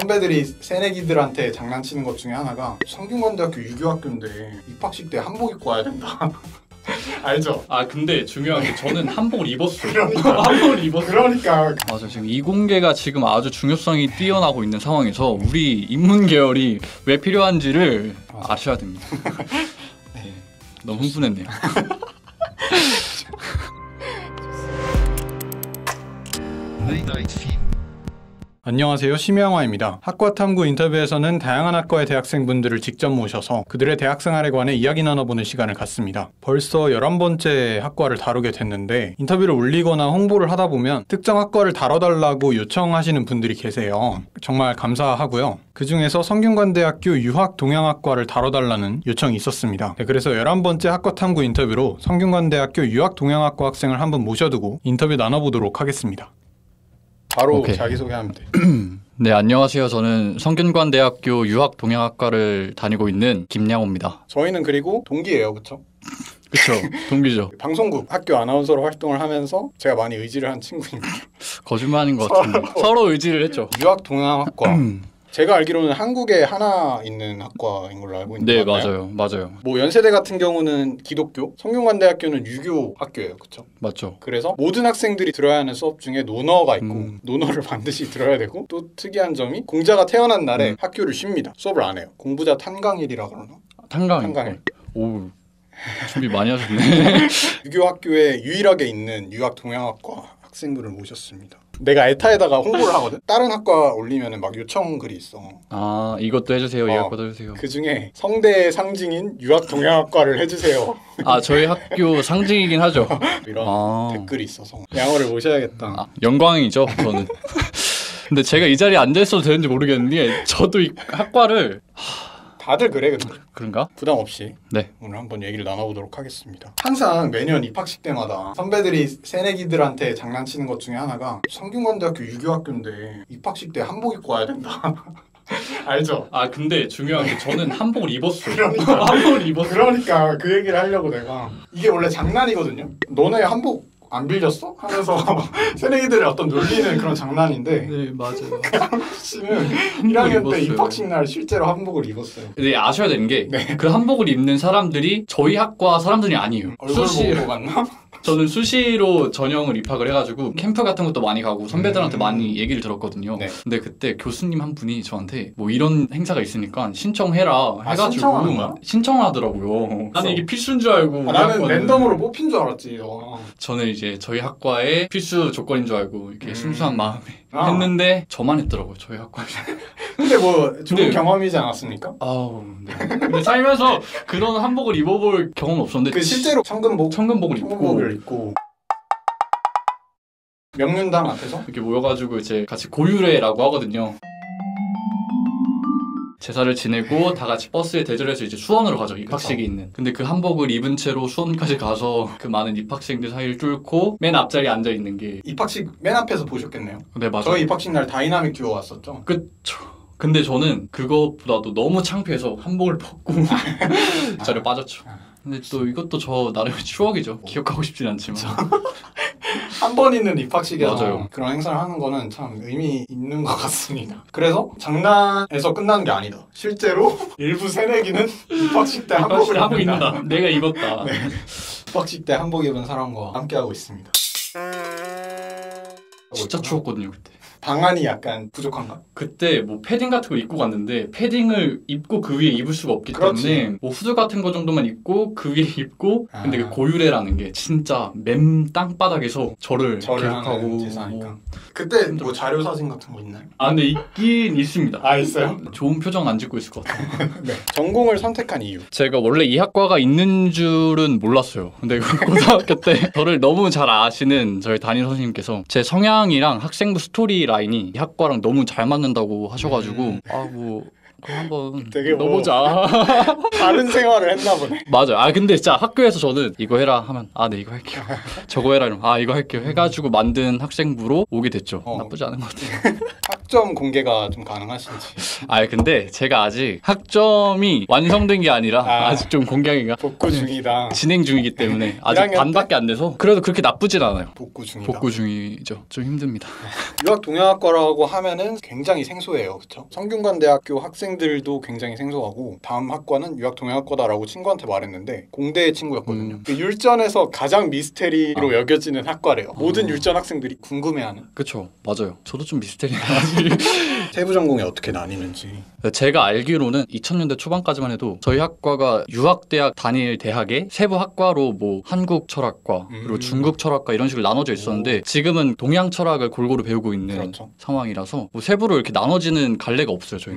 선배들이 새내기들한테 장난치는 것 중에 하나가 성균관대학교 유교학교인데 입학식 때 한복 입고 와야 된다. 알죠? 아 근데 중요한 게 저는 한복을 입었어요. 그러니까. 한복을 입었어요. 그러니까 맞아, 지금 이공계가 지금 아주 중요성이 뛰어나고 있는 상황에서 우리 인문 계열이 왜 필요한지를 아셔야 됩니다. 네, 너무 흥분했네요. 안녕하세요, 심영화입니다. 학과 탐구 인터뷰에서는 다양한 학과의 대학생분들을 직접 모셔서 그들의 대학생활에 관해 이야기 나눠보는 시간을 갖습니다. 벌써 11번째 학과를 다루게 됐는데 인터뷰를 올리거나 홍보를 하다 보면 특정 학과를 다뤄달라고 요청하시는 분들이 계세요. 정말 감사하고요. 그 중에서 성균관대학교 유학동양학과를 다뤄달라는 요청이 있었습니다. 네, 그래서 11번째 학과 탐구 인터뷰로 성균관대학교 유학동양학과 학생을 한번 모셔두고 인터뷰 나눠보도록 하겠습니다. 바로 오케이. 자기소개하면 돼. 네, 안녕하세요. 저는 성균관대학교 유학동양학과를 다니고 있는 김양호입니다. 저희는 그리고 동기예요, 그쵸? 그쵸, 동기죠. 방송국 학교 아나운서로 활동을 하면서 제가 많이 의지를 한 친구입니다. 거짓말인 것 같은데 서로 의지를 했죠. 유학동양학과. 제가 알기로는 한국에 하나 있는 학과인 걸로 알고 있는데 네, 맞아요. 뭐 연세대 같은 경우는 기독교, 성균관대학교는 유교 학교예요, 그렇죠? 맞죠. 그래서 모든 학생들이 들어야 하는 수업 중에 논어가 있고 논어를 반드시 들어야 되고 또 특이한 점이 공자가 태어난 날에 학교를 쉽니다. 수업을 안 해요. 공부자 탄강일이라 그러나? 탄강일. 오, 준비 많이 하셨네. 유교 학교에 유일하게 있는 유학동양학과 학생들을 모셨습니다. 내가 에타에다가 홍보를 하거든? 다른 학과 올리면 막 요청 글이 있어. 아, 이것도 해주세요. 이것도 해주세요. 그 중에 성대의 상징인 유학동양학과를 해주세요. 아, 저희 학교 상징이긴 하죠. 이런 댓글이 있어서 양호를 모셔야겠다. 아, 영광이죠, 저는. 근데 제가 이 자리에 앉아있어도 되는지 모르겠는데 저도 이 학과를 다들 그래. 그런가? 부담 없이 네. 오늘 한번 얘기를 나눠보도록 하겠습니다. 항상 매년 입학식 때마다 선배들이 새내기들한테 장난치는 것 중에 하나가 성균관대학교 유교학교인데 입학식 때 한복 입고 와야 된다. 알죠? 아 근데 중요한 게 저는 한복을 입었어요. 그러니까. 한복을 입었어요. 그러니까 그 얘기를 하려고 내가 이게 원래 장난이거든요. 너네 한복 안 빌렸어? 하면서 새내기들을 어떤 놀리는 그런 장난인데 네, 맞아요. 씨는 1학년 때 입었어요. 입학식 날 실제로 한복을 입었어요. 근데 아셔야 되는 게 그 한복을 입는 사람들이 저희 학과 사람들이 아니에요. 얼굴 보고 갔나? 저는 수시로 전형을 입학을 해가지고 캠프 같은 것도 많이 가고 선배들한테 많이 얘기를 들었거든요. 네. 근데 그때 교수님 한 분이 저한테 뭐 이런 행사가 있으니까 신청해라 해가지고 신청하는 거야? 신청하더라고요. 나는 이게 필수인 줄 알고 나는 학과는. 랜덤으로 뽑힌 줄 알았지. 저는 이제 저희 학과의 필수 조건인 줄 알고 이렇게 순수한 마음에 아. 했는데 저만 했더라고요. 저희 학과에서. 근데 뭐 좋은 근데- 경험이지 않았습니까? 아우, 네. 근데 살면서 그런 한복을 입어볼 경험은 없었는데 그 실제로 청근복을 입고 청근복을 입고 명륜당 앞에서 이렇게 모여가지고 이제 같이 고유례라고 하거든요. 제사를 지내고 다 같이 버스에 대절해서 이제 수원으로 가죠. 입학식이 있는. 근데 그 한복을 입은 채로 수원까지 가서 그 많은 입학생들 사이를 뚫고 맨 앞자리에 앉아 있는 게. 입학식 맨 앞에서 보셨겠네요. 네, 맞아요. 저희 입학식 날 다이나믹 듀오 왔었죠. 그쵸. 근데 저는 그것보다도 너무 창피해서 한복을 벗고 자리에 빠졌죠. 근데 또 이것도 저 나름의 추억이죠. 기억하고 싶진 않지만. 한 번 있는 입학식에서 맞아요. 그런 행사를 하는 거는 참 의미 있는 것 같습니다. 그래서 장난에서 끝나는 게 아니다. 실제로 일부 새내기는 입학식 때 한복을 하고 입는다. 있는다. 내가 입었다. 네. 입학식 때 한복 입은 사람과 함께하고 있습니다. 진짜 추웠거든요 그때. 방안이 약간 부족한가? 그때 뭐 패딩 같은 거 입고 갔는데 패딩을 입고 그 위에 입을 수가 없기 그렇지. 때문에 뭐 후드 같은 거 정도만 입고 그 위에 입고 근데 그 고유례라는 게 진짜 맨 땅바닥에서 절을 절을 계속하고 하는 제사니까. 그때 뭐 자료 사진 같은 거 있나요? 아 근데 있긴 있습니다. 아 있어요? 좋은 표정 안 짓고 있을 것 같아요. 네. 전공을 선택한 이유. 제가 원래 이 학과가 있는 줄은 몰랐어요. 근데 고등학교 때 저를 너무 잘 아시는 저희 담임 선생님께서 제 성향이랑 학생부 스토리 라인이 이 학과랑 너무 잘 맞는다고 하셔가지고 아 뭐 그럼 한번 되게 뭐- 넣어보자. 다른 생활을 했나 보네. 맞아요. 아 근데 진짜 학교에서 저는 이거 해라 하면 아 네 이거 할게요. 저거 해라 이러면 아 이거 할게요. 해가지고 만든 학생부로 오게 됐죠. 나쁘지 않은 것 같아요. 학점 공개가 좀 가능하신지. 근데 제가 아직 학점이 완성된 게 아니라 아직 좀 공개가 복구 중이다. 진행 중이기 때문에 아직 1학년 반밖에 안 돼서 그래도 그렇게 나쁘진 않아요. 복구 중이다. 복구 중이죠. 좀 힘듭니다. 유학 동양학과라고 하면은 굉장히 생소해요, 그렇죠? 성균관대학교 학생들도 굉장히 생소하고 다음 학과는 유학 동양학과다라고 친구한테 말했는데 공대의 친구였거든요. 그 율전에서 가장 미스테리로 여겨지는 학과래요. 모든 율전 학생들이 궁금해하는. 그쵸, 맞아요. 저도 좀 미스테리해요. 세부 전공이 어떻게 나뉘는지. 제가 알기로는 2000년대 초반까지만 해도 저희 학과가 유학대학 단일 대학의 세부 학과로 뭐 한국 철학과 그리고 중국 철학과 이런 식으로 나눠져 있었는데 지금은 동양 철학을 골고루 배우고 있는 그렇죠. 상황이라서 뭐 세부로 이렇게 나눠지는 갈래가 없어요, 저희.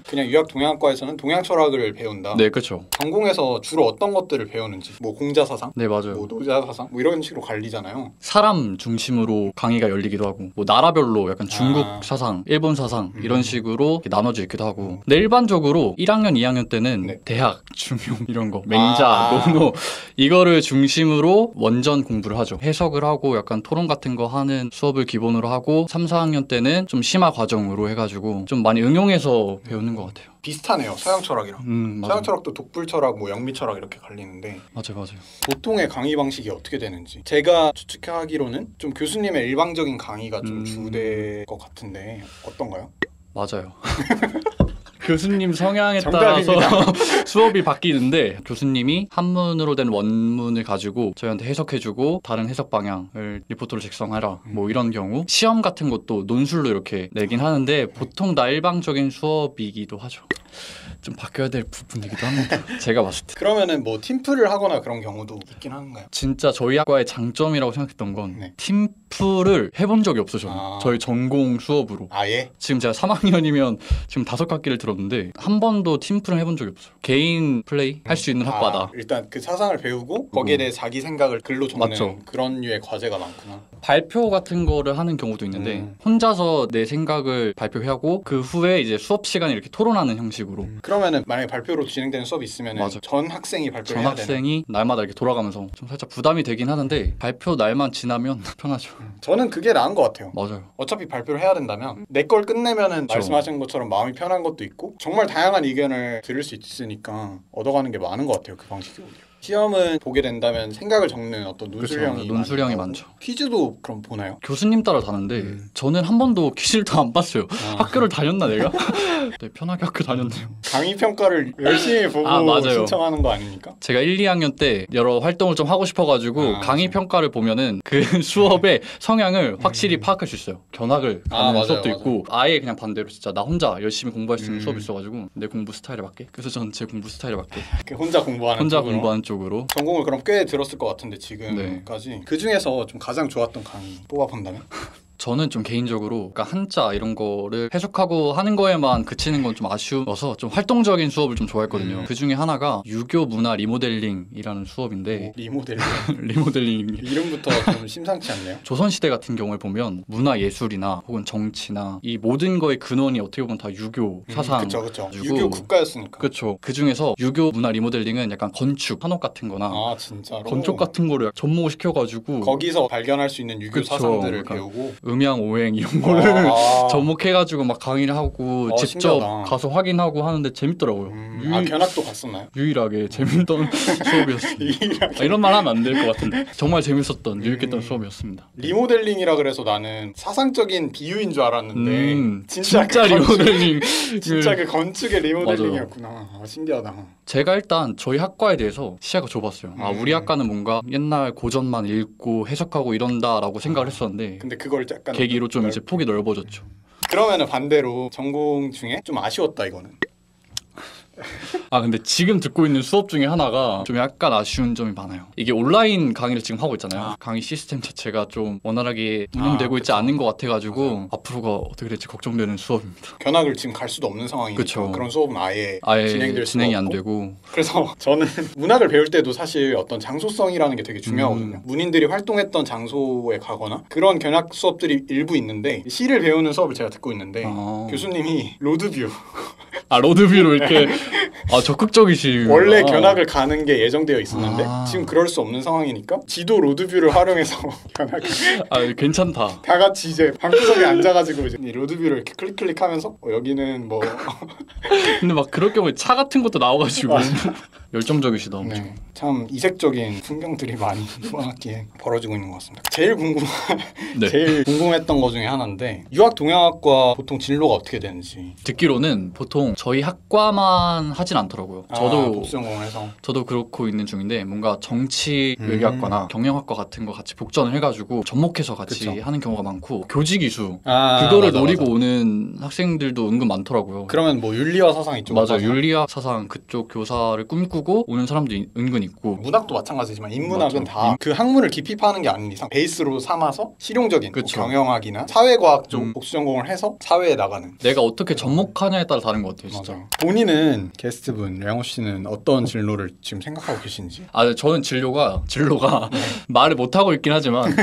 그냥 유학 동양학과에서는 동양 철학을 배운다. 네, 그렇죠. 전공에서 주로 어떤 것들을 배우는지, 뭐 공자사상, 네, 맞아요. 뭐 노자사상, 뭐 이런 식으로 갈리잖아요. 사람 중심으로 강의가 열리기도 하고 뭐 나라별로 약간 중국 사상, 일본 사상 이런 식으로 이렇게 나눠져 있기도 하고 근데 일반적으로 1학년, 2학년 때는 네. 대학, 중용 이런 거 맹자, 논어 이거를 중심으로 원전 공부를 하죠. 해석을 하고 약간 토론 같은 거 하는 수업을 기본으로 하고 3, 4학년 때는 좀 심화 과정으로 해가지고 좀 많이 응용해서 배우는 것 같아요. 비슷하네요, 서양 철학이랑. 맞아요. 서양 철학도 독불 철학, 뭐 영미 철학 이렇게 갈리는데 맞아요. 보통의 강의 방식이 어떻게 되는지 제가 추측하기로는 좀 교수님의 일방적인 강의가 좀 주될 것 같은데 어떤가요? 맞아요. 교수님 성향에 정답입니다. 따라서 수업이 바뀌는데 교수님이 한문으로 된 원문을 가지고 저희한테 해석해주고 다른 해석 방향을 리포트로 작성하라 뭐 이런 경우 시험 같은 것도 논술로 이렇게 내긴 하는데 보통 다 일방적인 수업이기도 하죠. 좀 바뀌어야 될 부분이기도 합니다. 제가 봤을 때. 그러면은 뭐 팀플을 하거나 그런 경우도 있긴 한가요? 진짜 저희 학과의 장점이라고 생각했던 건 네. 팀플을 해본 적이 없어요. 저는. 아. 저희 전공 수업으로. 아예? 지금 제가 3학년이면 지금 5학기를 들었는데 한 번도 팀플을 해본 적이 없어요. 개인 플레이 할 수 있는 학과다. 일단 그 사상을 배우고 거기에 대해 자기 생각을 글로 적는 맞죠. 그런 류의 과제가 많구나. 발표 같은 거를 하는 경우도 있는데 혼자서 내 생각을 발표하고 그 후에 이제 수업 시간에 이렇게 토론하는 형식으로 그러면은 만약에 발표로 진행되는 수업이 있으면 맞아. 전 학생이 발표를 전 해야 되는. 학생이 날마다 이렇게 돌아가면서 좀 살짝 부담이 되긴 하는데 발표 날만 지나면 편하죠. 저는 그게 나은 것 같아요. 맞아요. 어차피 발표를 해야 된다면 내 걸 끝내면은 말씀하신 것처럼 마음이 편한 것도 있고 정말 다양한 의견을 들을 수 있으니까 얻어가는 게 많은 것 같아요. 그 방식이 오히려. 시험은 보게 된다면 생각을 적는 어떤 논술형이 그렇죠. 논술형이 많고. 많죠. 퀴즈도 그럼 보나요? 교수님 따라 다른데 저는 한 번도 퀴즈를 다 안 봤어요. 학교를 다녔나 내가? 네, 편하게 학교 다녔네요. 강의 평가를 열심히 보고 맞아요. 신청하는 거 아닙니까? 제가 1, 2학년 때 여러 활동을 좀 하고 싶어가지고 강의 평가를 보면은 그 수업의 성향을 확실히 파악할 수 있어요. 견학을 가는 맞아요, 수업도 맞아요. 있고 아예 그냥 반대로 진짜 나 혼자 열심히 공부할 수 있는 수업이 있어가지고 내 공부 스타일에 맞게 그래서 저는 제 공부 스타일에 맞게 혼자 공부하는 혼자 쪽으로. 공부하는 쪽으로 전공을 그럼 꽤 들었을 것 같은데 지금까지 그 중에서 좀 가장 좋았던 강의 뽑아본다면? 저는 좀 개인적으로 그러니까 한자 이런 거를 해석하고 하는 거에만 그치는 건 좀 아쉬워서 좀 활동적인 수업을 좀 좋아했거든요. 그 중에 하나가 유교 문화 리모델링이라는 수업인데 리모델링 리모델링 이름부터 좀 심상치 않네요. 조선시대 같은 경우를 보면 문화예술이나 혹은 정치나 이 모든 거의 근원이 어떻게 보면 다 유교 사상 그쵸. 유교 국가였으니까. 그렇죠. 그 중에서 유교 문화 리모델링은 약간 건축, 한옥 같은 거나 아 진짜로? 건축 같은 거를 접목을 시켜가지고 거기서 발견할 수 있는 유교 그쵸. 사상들을 그러니까 배우고 음양, 오행 이런 거를 접목해가지고 막 강의를 하고 직접 신기하다. 가서 확인하고 하는데 재밌더라고요. 견학도 갔었나요? 유일하게 재밌던 수업이었어요. 이런 말 하면 안 될 것 같은데 정말 재밌었던 유익했던 수업이었습니다. 리모델링이라 그래서 나는 사상적인 비유인 줄 알았는데 진짜 그 리모델링 진짜 그 건축의 리모델링이었구나. 신기하다. 제가 일단 저희 학과에 대해서 시야가 좁았어요. 우리 학과는 뭔가 옛날 고전만 읽고 해석하고 이런다라고 생각을 했었는데 근데 그걸 약간 계기로 좀 이제 폭이 넓어졌죠. 그러면은 반대로 전공 중에 좀 아쉬웠다 이거는. 근데 지금 듣고 있는 수업 중에 하나가 좀 약간 아쉬운 점이 많아요. 이게 온라인 강의를 지금 하고 있잖아요. 강의 시스템 자체가 좀 원활하게 운영되고 있지 않은 것 같아가지고 앞으로가 어떻게 될지 걱정되는 수업입니다. 견학을 지금 갈 수도 없는 상황이니까 그쵸. 그런 수업은 아예 진행될 수가 진행이 없고. 안 되고 그래서 저는 문학을 배울 때도 사실 어떤 장소성이라는 게 되게 중요하거든요. 문인들이 활동했던 장소에 가거나 그런 견학 수업들이 일부 있는데 시를 배우는 수업을 제가 듣고 있는데 교수님이 로드뷰 로드뷰로 이렇게 아 적극적이시. 원래 견학을 가는 게 예정되어 있었는데 아. 지금 그럴 수 없는 상황이니까 지도 로드뷰를 활용해서 견학. 아 괜찮다. 다 같이 이제 방구석에 앉아가지고 이제 로드뷰를 이렇게 클릭하면서 여기는 뭐 근데 막 그럴 경우에 차 같은 것도 나와가지고 열정적이시다. 엄청. 네, 참 이색적인 풍경들이 많이 이번 학기에 벌어지고 있는 것 같습니다. 네. 제일 궁금했던 것 중에 하나인데 유학 동양학과 보통 진로가 어떻게 되는지. 듣기로는 보통 저희 학과만 하진 않더라고요. 복수전공해서 저도 그렇고 있는 중인데 뭔가 정치 외교학과나 경영학과 같은 거 같이 복전을 해가지고 접목해서 같이 그쵸. 하는 경우가 많고 교직이수 맞아, 그거를 노리고 맞아. 오는 학생들도 은근 많더라고요. 그러면 뭐 윤리와 사상 이쪽 맞아, 윤리학 사상 그쪽 교사를 꿈꾸고 오는 사람도 은근 있고. 문학도 마찬가지지만 인문학은 맞죠. 다 그 학문을 깊이 파는 게 아닌 이상 베이스로 삼아서 실용적인 뭐 그쵸. 경영학이나 사회과학 쪽 복수 전공을 해서 사회에 나가는. 내가 어떻게 접목하냐에 따라 다른 것 같아요, 진짜. 맞아. 본인은 게스트분 량호 씨는 어떤 진로를 지금 생각하고 계신지? 아, 저는 진로가 말을 못 하고 있긴 하지만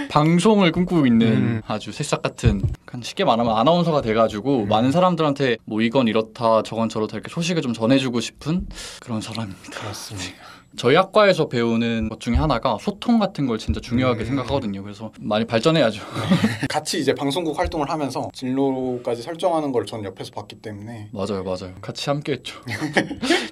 방송을 꿈꾸고 있는 아주 새싹 같은, 쉽게 말하면 아나운서가 돼가지고 많은 사람들한테 뭐 이건 이렇다 저건 저렇다 이렇게 소식을 좀 전해주고 싶은 그런 사람입니다. 그렇습니다. 저희 학과에서 배우는 것 중에 하나가 소통 같은 걸 진짜 중요하게 생각하거든요. 그래서 많이 발전해야죠. 같이 이제 방송국 활동을 하면서 진로까지 설정하는 걸 전 옆에서 봤기 때문에. 맞아요. 같이 함께했죠.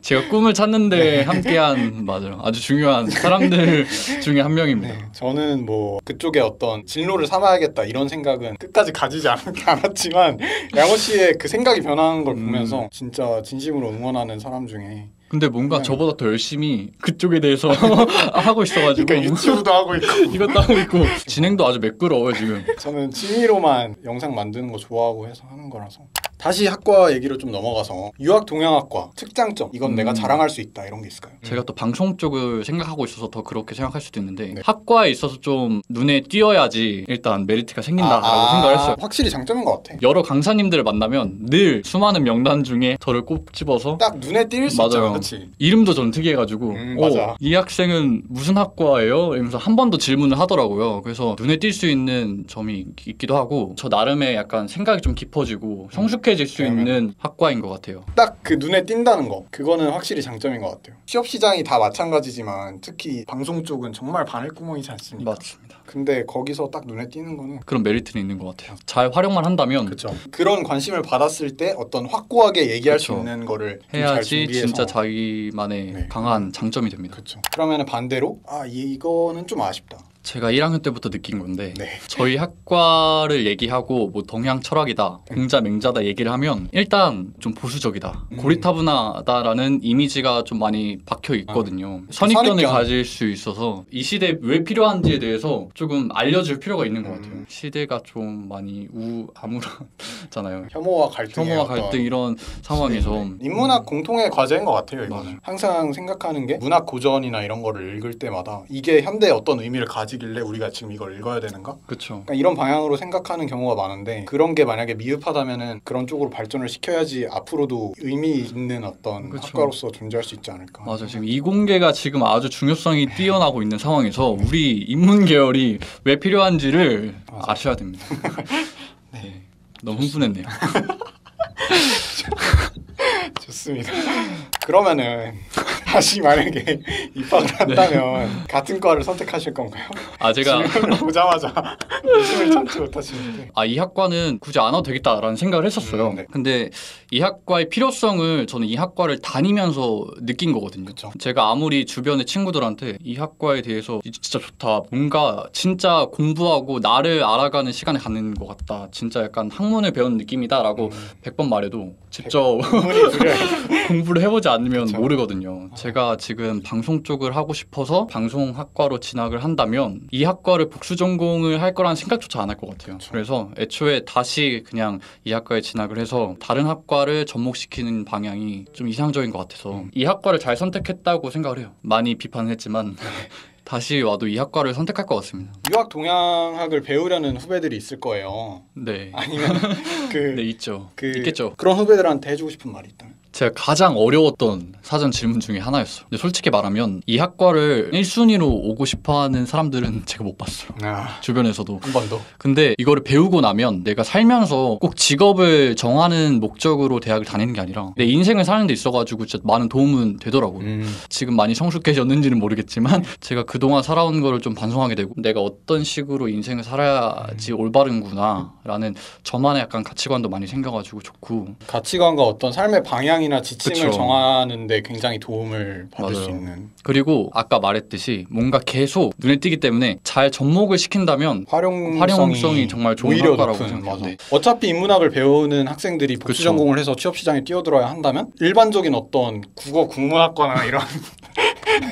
제가 꿈을 찾는데 함께한 맞아요. 아주 중요한 사람들 중에 한 명입니다. 네, 저는 뭐 그쪽에 어떤 진로를 삼아야겠다 이런 생각은 끝까지 가지지 않았지만 양호 씨의 그 생각이 변하는 걸 보면서 진짜 진심으로 응원하는 사람 중에. 근데 뭔가 저보다 더 열심히 그쪽에 대해서 하고 있어가지고. 그러니까 유튜브도 하고 있고 이것도 하고 있고 진행도 아주 매끄러워요 지금. 저는 취미로만 영상 만드는 거 좋아하고 해서 하는 거라서. 다시 학과 얘기로 좀 넘어가서 유학 동양학과 특장점 이건 내가 자랑할 수 있다 이런 게 있을까요? 제가 또 방송 쪽을 생각하고 있어서 더 그렇게 생각할 수도 있는데 네. 학과에 있어서 좀 눈에 띄어야지 일단 메리트가 생긴다라고 생각을 했어요. 확실히 장점인 것 같아. 여러 강사님들을 만나면 늘 수많은 명단 중에 저를 꼭 집어서 딱 눈에 띌 수 있잖아, 그렇지? 이름도 전 특이해가지고 맞아. 이 학생은 무슨 학과예요? 이러면서 한 번 더 질문을 하더라고요. 그래서 눈에 띌 수 있는 점이 있기도 하고 저 나름의 약간 생각이 좀 깊어지고 성숙해질 수 있는 학과인 것 같아요. 딱 그 눈에 띈다는 거 그거는 확실히 장점인 것 같아요. 취업 시장이 다 마찬가지지만 특히 방송 쪽은 정말 바늘구멍이지 않습니까? 맞습니다. 근데 거기서 딱 눈에 띄는 거는 그런 메리트는 있는 것 같아요. 잘 활용만 한다면 그렇죠. 그런 관심을 받았을 때 어떤 확고하게 얘기할 수 그쵸. 있는 거를 잘 해야지 준비해서. 진짜 자기만의 네. 강한 장점이 됩니다. 그렇죠. 그러면 반대로 이거는 좀 아쉽다. 제가 1학년 때부터 느낀 건데 네. 저희 학과를 얘기하고 뭐 동양 철학이다, 공자 맹자다 얘기를 하면 일단 좀 보수적이다, 고리타분하다라는 이미지가 좀 많이 박혀 있거든요. 선입견을 선입견. 가질 수 있어서 이 시대에 왜 필요한지에 대해서 조금 알려줄 필요가 있는 것 같아요. 시대가 좀 많이 암울하잖아요. 혐오와 갈등 이런 상황에서 인문학 공통의 과제인 것 같아요. 이거는 맞아요. 항상 생각하는 게 문학 고전이나 이런 거를 읽을 때마다 이게 현대에 어떤 의미를 가지길래 우리가 지금 이걸 읽어야 되는가? 그렇죠. 그러니까 이런 방향으로 생각하는 경우가 많은데 그런 게 만약에 미흡하다면은 그런 쪽으로 발전을 시켜야지 앞으로도 의미 있는 어떤 그쵸. 학과로서 존재할 수 있지 않을까. 맞아요. 지금 이공계가 지금 아주 중요성이 뛰어나고 있는 상황에서 우리 인문 계열이 왜 필요한지를 맞아요. 아셔야 됩니다. 네. 너무 흥분했네요. 좋습니다. 그러면은 다시 만약에 입학을 한다면 같은 과를 선택하실 건가요? 제가 질문을 보자마자 웃음을 참지 못하시는데. 이 학과는 굳이 안 와도 되겠다라는 생각을 했었어요. 네. 근데 이 학과의 필요성을 저는 이 학과를 다니면서 느낀 거거든요. 그쵸. 제가 아무리 주변의 친구들한테 이 학과에 대해서 진짜 좋다, 뭔가 진짜 공부하고 나를 알아가는 시간을 갖는 것 같다, 진짜 약간 학문을 배우는 느낌이다라고 100번 말해도 직접 공부를 해보지 않으면 그쵸. 모르거든요. 제가 지금 방송 쪽을 하고 싶어서 방송학과로 진학을 한다면 이 학과를 복수 전공을 할 거라는 생각조차 안 할 것 같아요. 그래서 애초에 다시 그냥 이 학과에 진학을 해서 다른 학과를 접목시키는 방향이 좀 이상적인 것 같아서 이 학과를 잘 선택했다고 생각을 해요. 많이 비판을 했지만 다시 와도 이 학과를 선택할 것 같습니다. 유학 동양학을 배우려는 후배들이 있을 거예요. 네. 아니면 네, 있죠. 있겠죠. 그런 후배들한테 해주고 싶은 말이 있다면? 제가 가장 어려웠던 사전 질문 중에 하나였어요. 근데 솔직히 말하면 이 학과를 1순위로 오고 싶어하는 사람들은 제가 못 봤어요. 주변에서도. 한 번도. 근데 이거를 배우고 나면 내가 살면서 꼭 직업을 정하는 목적으로 대학을 다니는 게 아니라 내 인생을 사는 데 있어가지고 진짜 많은 도움은 되더라고요. 지금 많이 성숙해졌는지는 모르겠지만 제가 그동안 살아온 거를 좀 반성하게 되고 내가 어떤 식으로 인생을 살아야지 올바른구나 라는 저만의 약간 가치관도 많이 생겨가지고 좋고, 가치관과 어떤 삶의 방향이나 지침을 그쵸. 정하는 데 굉장히 도움을 받을 맞아요. 수 있는. 그리고 아까 말했듯이 뭔가 계속 눈에 띄기 때문에 잘 접목을 시킨다면 활용성이 정말 좋은 오히려 학과라고 높은. 생각해요. 맞아. 네. 어차피 인문학을 배우는 학생들이 복수 그쵸. 전공을 해서 취업 시장에 뛰어들어야 한다면 일반적인 어떤 국어 국문학과나 이런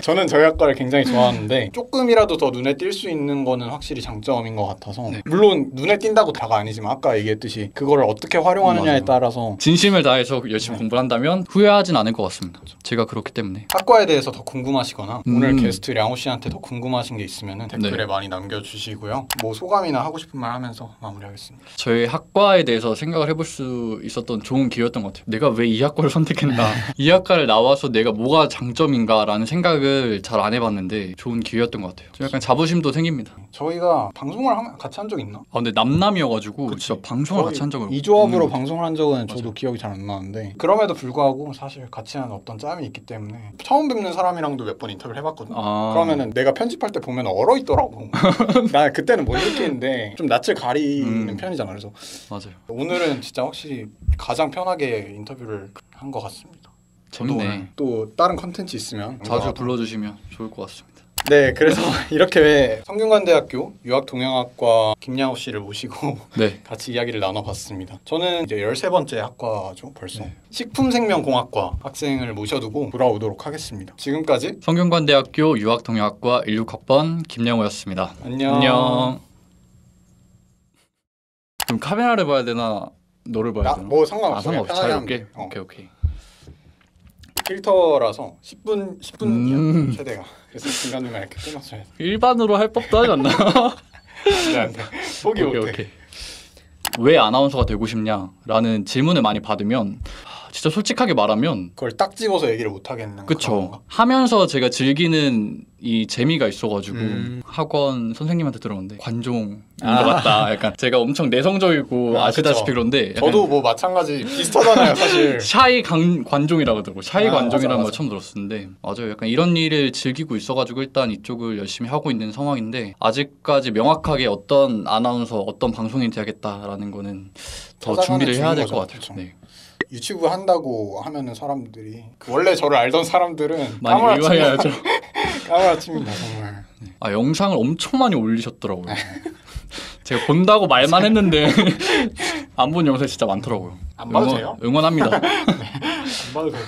저는 저희 학과를 굉장히 좋아하는데 조금이라도 더 눈에 띌 수 있는 거는 확실히 장점인 것 같아서 네. 물론 눈에 띈다고 다가 아니지만 아까 얘기했듯이 그거를 어떻게 활용하느냐에 맞아요. 따라서 진심을 다해서 열심히 공부를 한다면 후회하진 않을 것 같습니다. 제가 그렇기 때문에. 학과에 대해서 더 궁금하시거나 오늘 음. 게스트 량호 씨한테 더 궁금하신 게 있으면 댓글에 네. 많이 남겨주시고요. 뭐 소감이나 하고 싶은 말 하면서 마무리하겠습니다. 저희 학과에 대해서 생각을 해볼 수 있었던 좋은 기회였던 것 같아요. 내가 왜 이 학과를 선택했나, 이 학과를 나와서 내가 뭐가 장점인가라는 생각을 잘 안 해봤는데 좋은 기회였던 것 같아요. 좀 약간 자부심도 생깁니다. 저희가 방송을 같이 한 적 있나? 아 근데 남남이어가지고 그치. 진짜 방송을 같이 한 적은 이 조합으로 없는 것 방송을 한 적은 저도 맞아요. 기억이 잘 안 나는데 그럼에도 불구하고 사실 같이 한 어떤 짬이 있기 때문에 처음 뵙는 사람이랑도 몇 번 인터뷰를 해봤거든. 아. 그러면은 내가 편집할 때 보면 얼어 있더라고. 나 그때는 못 느끼는데 좀 낯을 가리는 편이잖아. 그래서 맞아요. 오늘은 진짜 확실히 가장 편하게 인터뷰를 한 것 같습니다. 저도 재밌네. 오늘 또 다른 컨텐츠 있으면 자주 불러주시면 좋을 것 같습니다. 네, 그래서 이렇게 성균관대학교 유학동양학과 김양호 씨를 모시고 네. 같이 이야기를 나눠봤습니다. 저는 이제 13번째 학과죠, 벌써. 네. 식품생명공학과 학생을 모셔두고 돌아오도록 하겠습니다. 지금까지 성균관대학교 유학동양학과 16학번 김양호였습니다. 안녕. 안녕. 그럼 카메라를 봐야 되나 너를 봐야 되나? 뭐 상관없어. 아, 상관없어. 편하게 하면 자유롭게? 돼. 오케이. 필터라서 10분이야 최대가. 그래서 중간중간 이렇게 끊어줘야 돼. 일반으로 할 법도 하지 않나? 안 돼. 포기 못해. 왜 아나운서가 되고 싶냐라는 질문을 많이 받으면 진짜 솔직하게 말하면 그걸 딱 집어서 얘기를 못 하겠는 그런 그쵸. 건가? 하면서 제가 즐기는 이 재미가 있어가지고 학원 선생님한테 들었는데 관종인 것 같다. 약간 제가 엄청 내성적이고 아시다시피 그쵸. 그런데 약간 저도 뭐 마찬가지 비슷하잖아요, 사실. 샤이 관종이라고 하더라고요. 샤이 관종이라는 맞아. 걸 처음 들었었는데 맞아요. 약간 이런 일을 즐기고 있어가지고 일단 이쪽을 열심히 하고 있는 상황인데 아직까지 명확하게 어떤 아나운서, 어떤 방송인이 돼야겠다라는 거는 더 찾아가는 준비를 해야 중인 될 거죠. 것 같아요. 그쵸. 네. 유튜브 한다고 하면은 사람들이 원래 저를 알던 사람들은 많이 의아해야죠. 까무라칩니다 정말. 아 영상을 엄청 많이 올리셨더라고요. 제가 본다고 말만 했는데 안 본 영상이 진짜 많더라고요. 안 봐도 돼요? 응원합니다. 안 봐도 되고.